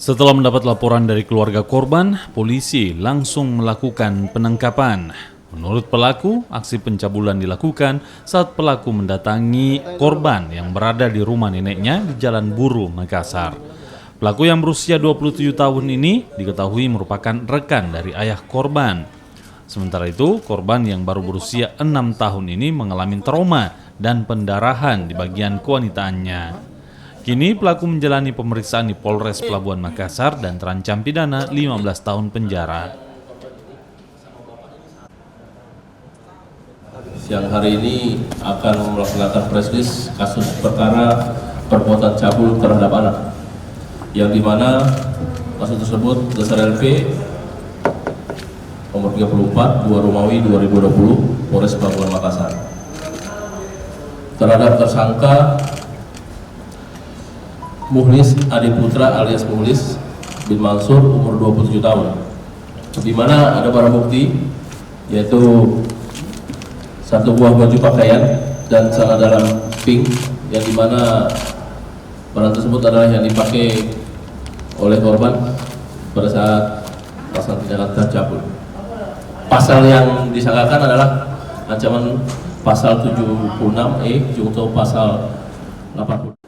Setelah mendapat laporan dari keluarga korban, polisi langsung melakukan penangkapan. Menurut pelaku, aksi pencabulan dilakukan saat pelaku mendatangi korban yang berada di rumah neneknya di Jalan Buru, Makassar. Pelaku yang berusia 27 tahun ini diketahui merupakan rekan dari ayah korban. Sementara itu, korban yang baru berusia 6 tahun ini mengalami trauma dan pendarahan di bagian kewanitaannya. Kini pelaku menjalani pemeriksaan di Polres Pelabuhan Makassar dan terancam pidana 15 tahun penjara. Siang hari ini akan melaksanakan press kasus perkara perbuatan cabul terhadap anak, yang dimana kasus tersebut dasar LP nomor 34 2 Romawi 2020 Polres Pelabuhan Makassar terhadap tersangka Muhlis Adi Putra alias Muhlis bin Mansur umur 27 tahun, di mana ada barang bukti yaitu satu buah baju pakaian dan celana dalam pink, yang dimana barang tersebut adalah yang dipakai oleh korban pada saat pasal tindakan tercabul. Pasal yang disangkakan adalah ancaman pasal 76E junto pasal 80.